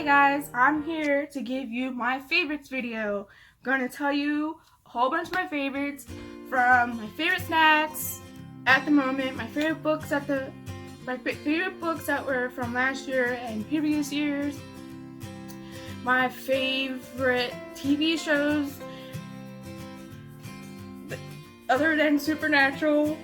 guys, I'm here to give you my favorites video. I'm going to tell you a whole bunch of my favorites, from my favorite snacks at the moment, my favorite books that were from last year and previous years, my favorite TV shows other than Supernatural,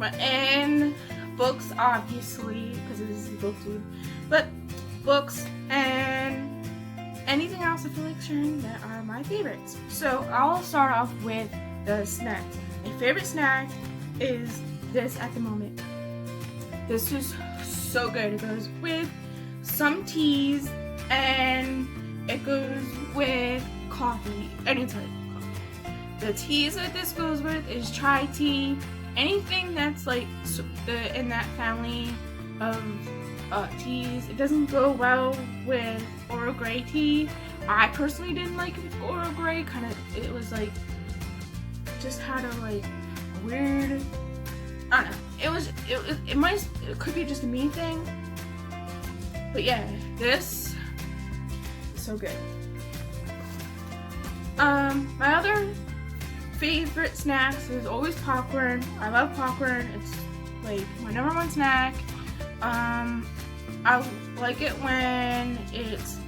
and books, obviously, because this is Booktube, but books and anything else I feel like sharing that are my favorites. So I'll start off with the snacks. My favorite snack is this at the moment. This is so good. It goes with some teas and it goes with coffee, any type of coffee. The teas that this goes with is chai tea. Anything that's like in that family of teas. It doesn't go well with Earl Grey tea. I personally didn't like it with Earl Grey. It was like, just had a like weird, I don't know. It could be just a me thing. But yeah, this is so good. My other favorite snacks is always popcorn. I love popcorn. It's like my number one snack. I like it when it's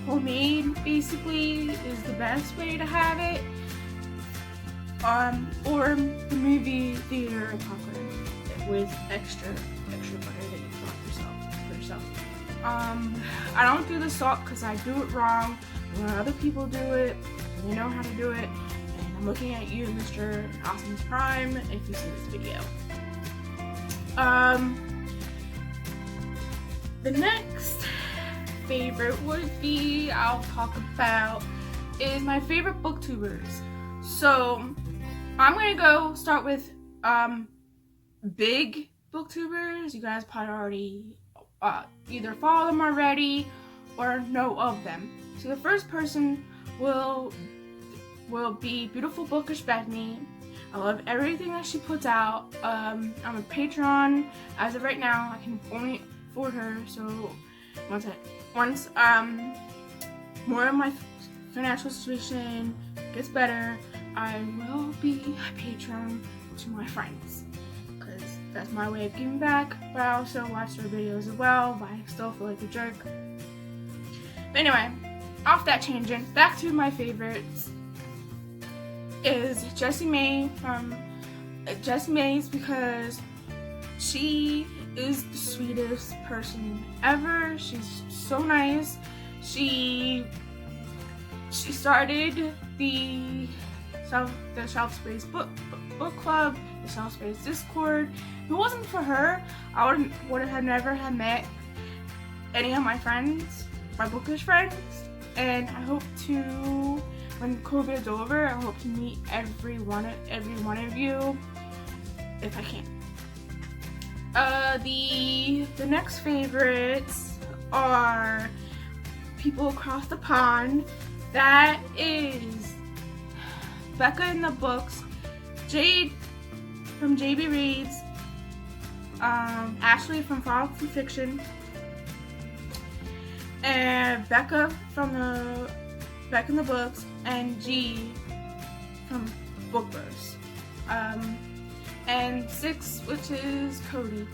homemade, basically, is the best way to have it. Or the movie theater popcorn with extra butter that you put for yourself. I don't do the salt because I do it wrong. When other people do it, they know how to do it. I'm looking at you, Mr. Awesome's Prime, if you see this video. The next favorite I'll talk about is my favorite Booktubers. So I'm gonna start with big Booktubers. You guys probably already either follow them already or know of them. So the first person will be Beautiful Bookish Bethany. I love everything that she puts out. I'm a patron as of right now. I can only afford her, so once more of my financial situation gets better, I will be a patron to my friends, because that's my way of giving back. But I also watch their videos as well, but I still feel like a jerk. But anyway, off that tangent, back to my favorites is Jessie May from Jessie Mays, because she is the sweetest person ever. She's so nice. She started the Shelf Space book club, the Shelf Space Discord. If it wasn't for her, I would have never met any of my friends, my bookish friends, and I hope to, when COVID is over, I hope to meet every one of you if I can. The next favorites are people across the pond. That is Becca in the books, Jade from JB Reads, Ashley from Frolic and Fiction, and Becca from Becca in the books, and G from Booktubers. And 6, which is Cody.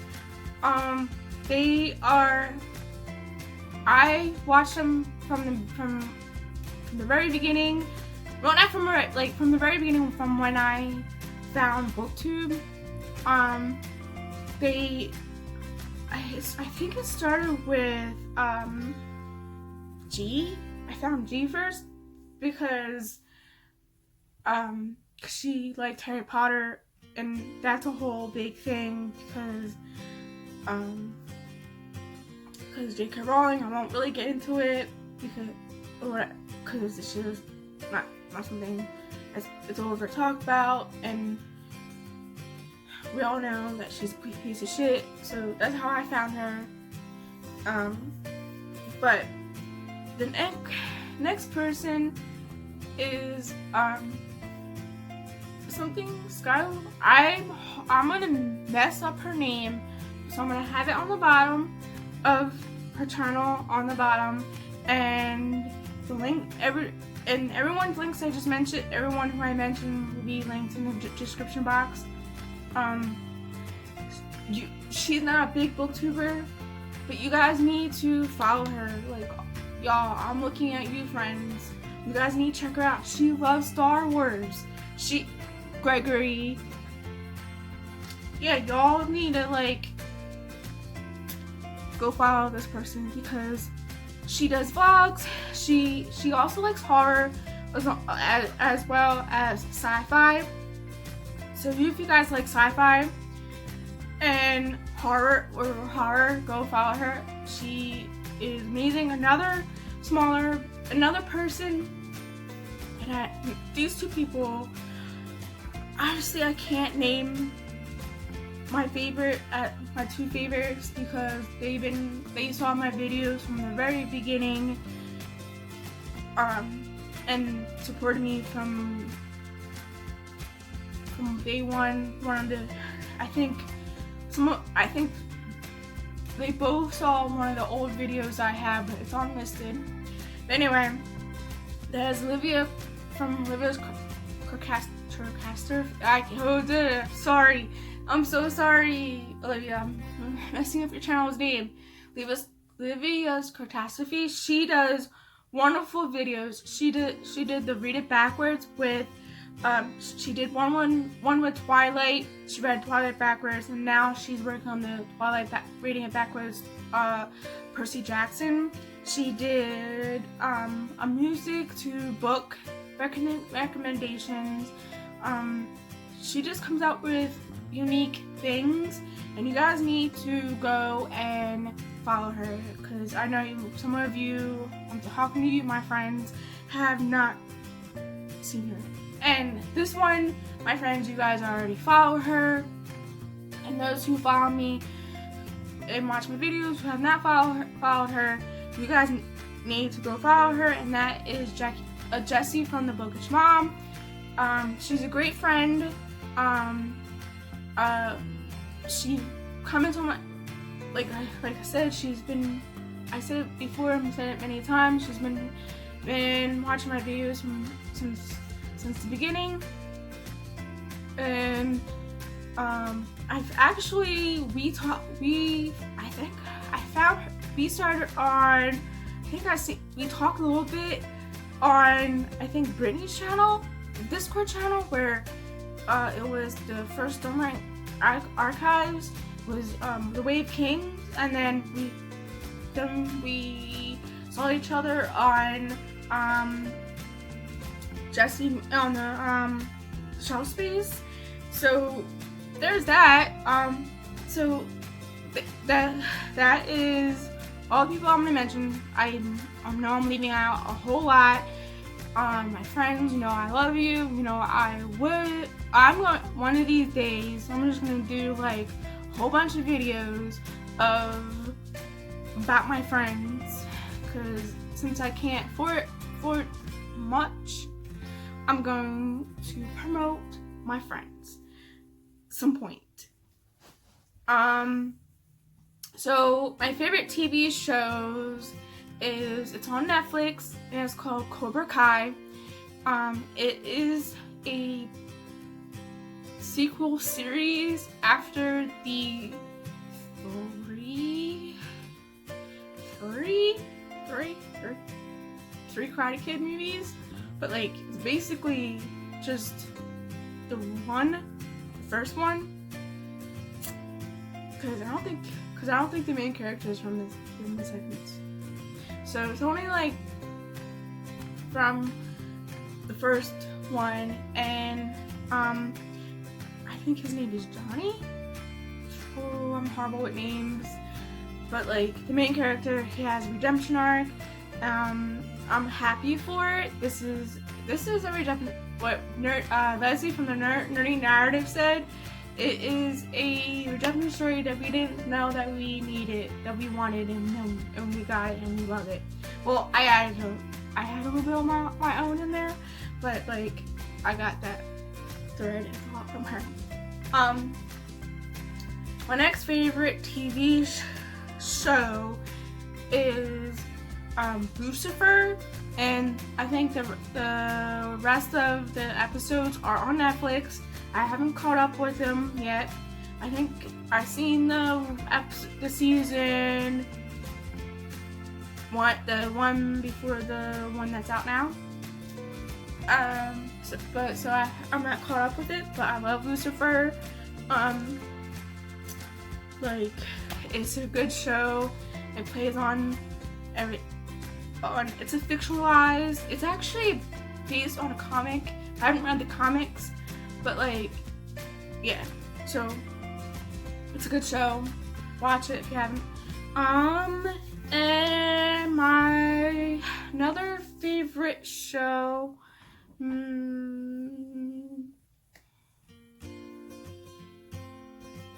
I watched them from the very beginning. Well, not from the very beginning, from when I found Booktube. I think it started with G. I found G first because she liked Harry Potter, and that's a whole big thing because J.K. Rowling. I won't really get into it because it's just not something it's over talked about, and we all know that she's a piece of shit. So that's how I found her. But the next person is something Skylar. I'm gonna mess up her name, so I'm gonna have it on the bottom. of her channel on the bottom, and the link everyone's links I just mentioned, everyone who I mentioned will be linked in the description box. She's not a big booktuber, but you guys need to follow her. Like, y'all, I'm looking at you, friends. You guys need to check her out. She loves Star Wars. Gregory. Yeah, y'all need to like go follow this person because she does vlogs. She also likes horror as well as sci-fi. So if you guys like sci-fi and horror, go follow her. She is amazing. Another person, and these two people, honestly, I can't name my two favorites because they saw my videos from the very beginning, and supported me from day one. I think they both saw one of the old videos I have, but it's unlisted. But anyway, there's Olivia from Olivia's Carcaster. Sorry. I'm so sorry, Olivia. I'm messing up your channel's name. Olivia's Catastrophe. She does wonderful videos. She did the Read It Backwards with she did one with Twilight. She read Twilight backwards, and now she's working on the Twilight reading it backwards Percy Jackson. She did a music to book recommendations. She just comes out with unique things, and you guys need to go and follow her because I know some of you, I'm talking to you, my friends, have not seen her. And this one, my friends, you guys already follow her, and those who follow me and watch my videos who have not followed her, you guys need to go follow her, and that is Jessie from the Bookish Mom. She's a great friend. She comments on my, like I said, I said it before, I've said it many times, she's been watching my videos since the beginning, and we talked a little bit on, I think, Brittany's channel, Discord channel, where it was the first Stormlight Archives, was the Wave Kings, and then we saw each other on Jessie on the shelf space. So there's that. So that is all the people I'm gonna mention. I know I'm leaving out a whole lot. My friends, I love you. One of these days, I'm just gonna do like a whole bunch of videos about my friends, because since I can't afford much, I'm going to promote my friends some point. So my favorite TV shows it's on Netflix, and it's called Cobra Kai. It is a sequel series after the three Karate Kid movies, but like it's basically just the first one, because I don't think the main character is from the segments. So it's only like from the first one, and I think his name is Johnny. Oh, I'm horrible with names, but like the main character, he has a redemption arc. I'm happy for it. This is a redemption. What Leslie from the Nerdy Narrative said. It is a redemption story that we didn't know that we needed, that we wanted, and we got it, and we love it. Well, I added a little bit of my own in there, but like I got that thread and thought from her. My next favorite TV show is Lucifer, and I think the rest of the episodes are on Netflix. I haven't caught up with them yet. I think I've seen the season the one before the one that's out now. I'm not caught up with it, but I love Lucifer. Like, it's a good show. It plays on it's a fictionalized. It's actually based on a comic. I haven't read the comics, but like, yeah. So it's a good show. Watch it if you haven't. And my another favorite show.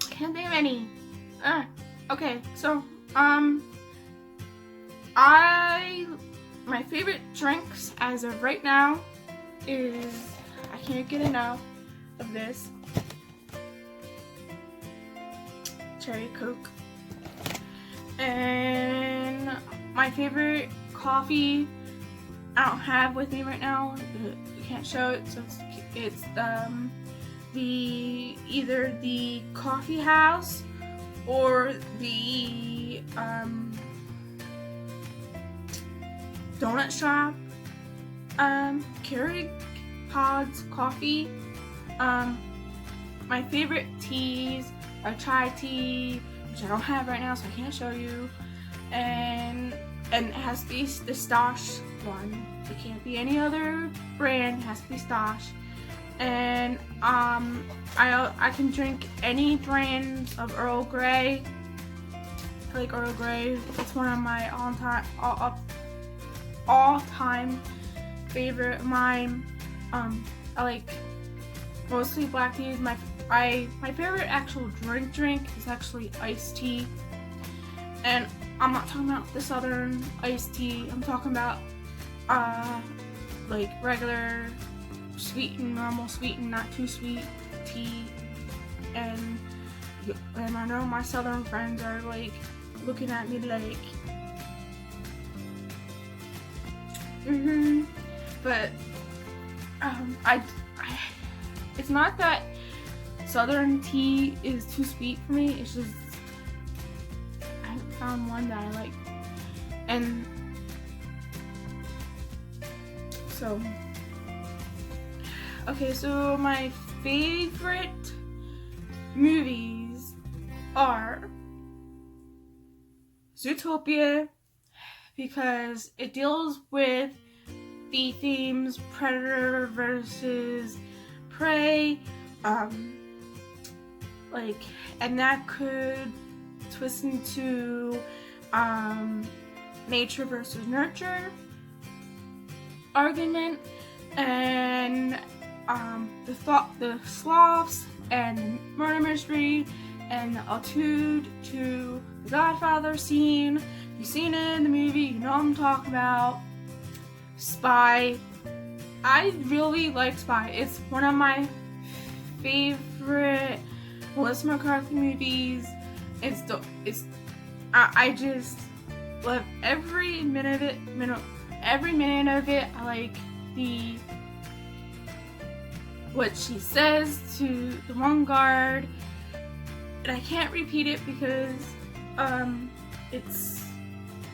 Can't think of any. Okay, so my favorite drinks as of right now is, I can't get enough of this, cherry Coke. And my favorite coffee I don't have with me right now. You can't show it, so it's either the coffee house or the donut shop. Keurig Pods coffee. My favorite teas are chai tea, which I don't have right now, so I can't show you, and it has to be the Stosh one. It can't be any other brand. It has to be Stosh. And I can drink any brand of Earl Grey. I like Earl Grey. It's one of my all-time favorite of mine. I like mostly black teas. My favorite actual drink is actually iced tea. And I'm not talking about the Southern iced tea. I'm talking about like regular sweetened, normal sweetened, not too sweet tea. And I know my Southern friends are like looking at me like, but it's not that Southern tea is too sweet for me. It's just I haven't found one that I like. And so, okay, so my favorite movies are Zootopia, because it deals with the themes predator versus prey, and that could twist into nature versus nurture argument, and the sloths and murder mystery, and the allude to the Godfather scene. You've seen it in the movie, you know what I'm talking about. Spy. I really like Spy. It's one of my favorite Melissa McCarthy movies. I just love every minute of it. I like what she says to the one guard, and I can't repeat it because it's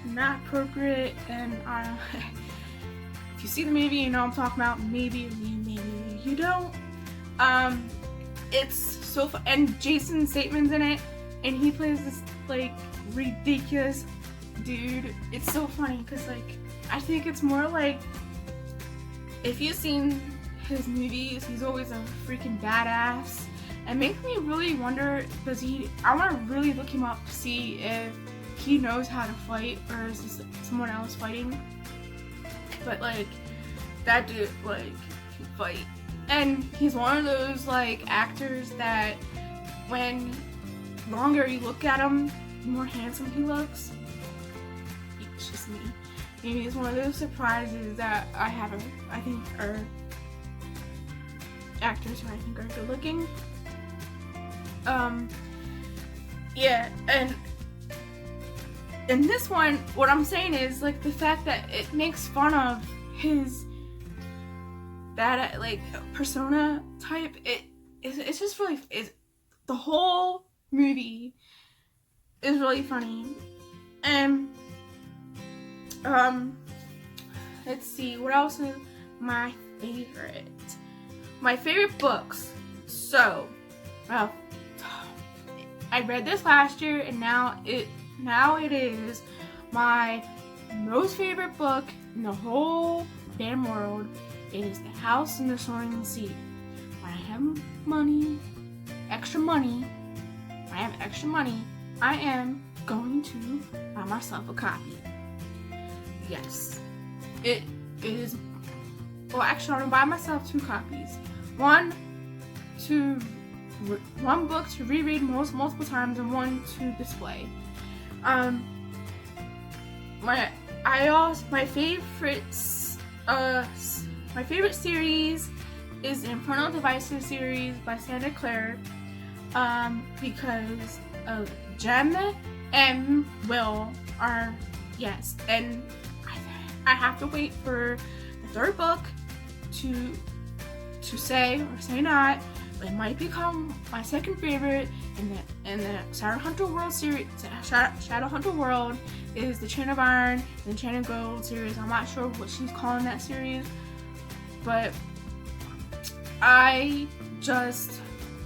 not appropriate, and if you see the movie, you know what I'm talking about. Maybe you don't. It's so fun, and Jason Statham in it, and he plays this like ridiculous dude. It's so funny because I think it's more like, if you've seen his movies, he's always a freaking badass, and makes me really wonder, I want to really look him up to see if he knows how to fight, or is this someone else fighting. But that dude can fight, and he's one of those actors that when longer you look at him, the more handsome he looks. It's just me. Maybe it's one of those surprises that I think are actors who I think are good looking. Yeah, and in this one, what I'm saying is like the fact that it makes fun of his that like persona type. It's just really the whole movie is really funny. And let's see, what else is my favorite? My favorite books. So, well, I read this last year, and now it is my most favorite book in the whole damn world. It is The House in the Soaring Sea. When I have extra money, I am going to buy myself a copy. Yes, it is. Well, actually, I'm gonna buy myself 2 copies. One book to reread multiple times, and one to display. My favorite series is the Infernal Devices series by Santa Claire, because of Jem and Will are, yes, and I have to wait for the 3rd book to say or say not, but it might become my 2nd favorite in the Shadowhunter World series. Shadowhunter World is the Chain of Iron and the Chain of Gold series. I'm not sure what she's calling that series, but I just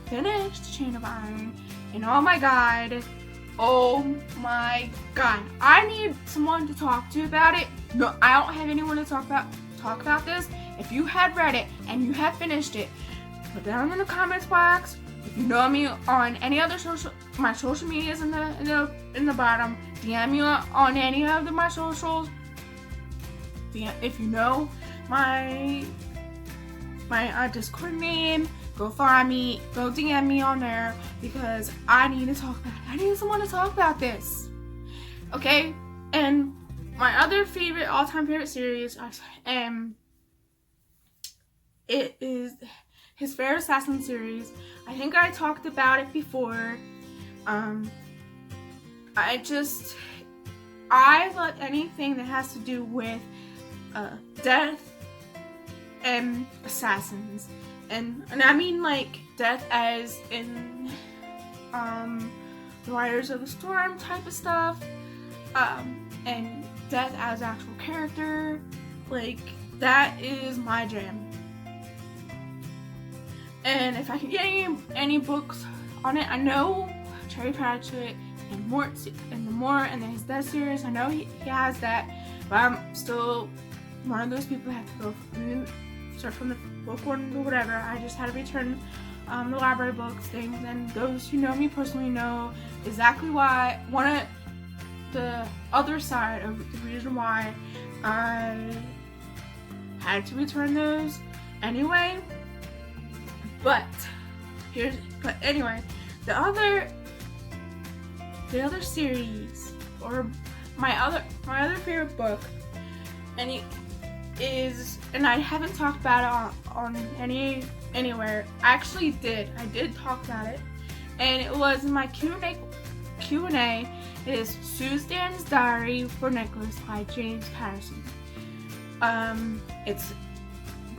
finished Chain of Iron, and oh my god, I need someone to talk to about it. No, I don't have anyone to talk about this. If you had read it and you have finished it, put down in the comments box. If you know me on any other my social medias in the bottom, DM me on any of my socials. If you know my Discord name, go find me, go DM me on there, because I need to talk about it. I need someone to talk about this. Okay? And my other all-time favorite series, it is his Fair Assassin series. I think I talked about it before. I love anything that has to do with death and assassins, and I mean like death as in the Riders of the Storm type of stuff, and death as actual character. Like, that is my jam. And if I can get any books on it, I know Cherry Pratchett and then his Death series, I know he has that, but I'm still one of those people that have to go start from the book one or whatever. I just had to return the library books things, and those who know me personally know exactly why. One of the other side of the reason why I had to return those anyway. But anyway, the other series, or my other favorite book, and I haven't talked about it on anywhere. I did talk about it, and it was my Q&A. It is Susan's Diary for Nicholas by James Patterson. It's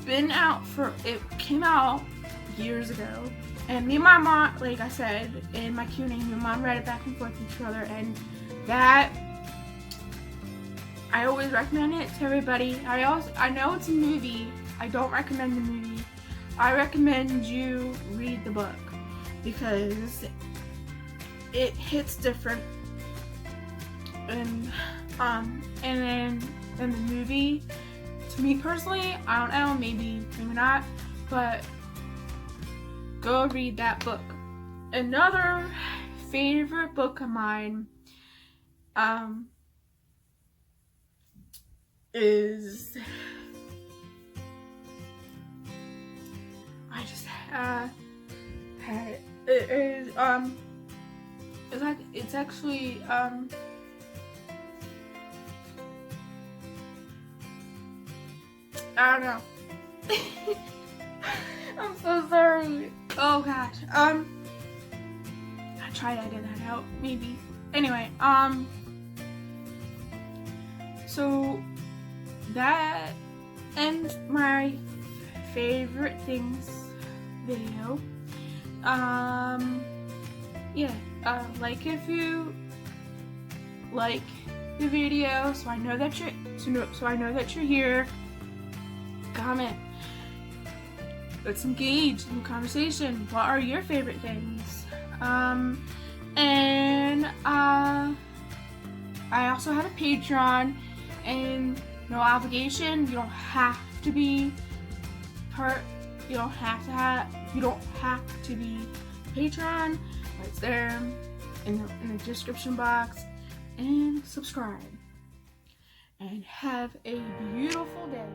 been out it came out years ago, and me and my mom, like I said in my Q&A, my mom read it back and forth with each other, and that I always recommend it to everybody. I know it's a movie. I don't recommend the movie. I recommend you read the book, because it hits different, and then the movie. To me personally, I don't know, maybe not, but go read that book. Another favorite book of mine is it's actually I don't know. I'm so sorry. Oh gosh. I tried to edit that out, maybe. Anyway, So that ends my favorite things video. Like if you like the video, so I know that you're here. Comment. Let's engage in conversation. What are your favorite things? I also have a Patreon, and no obligation. You don't have to be You don't have to be Patreon. It's there in the description box. And subscribe. And have a beautiful day.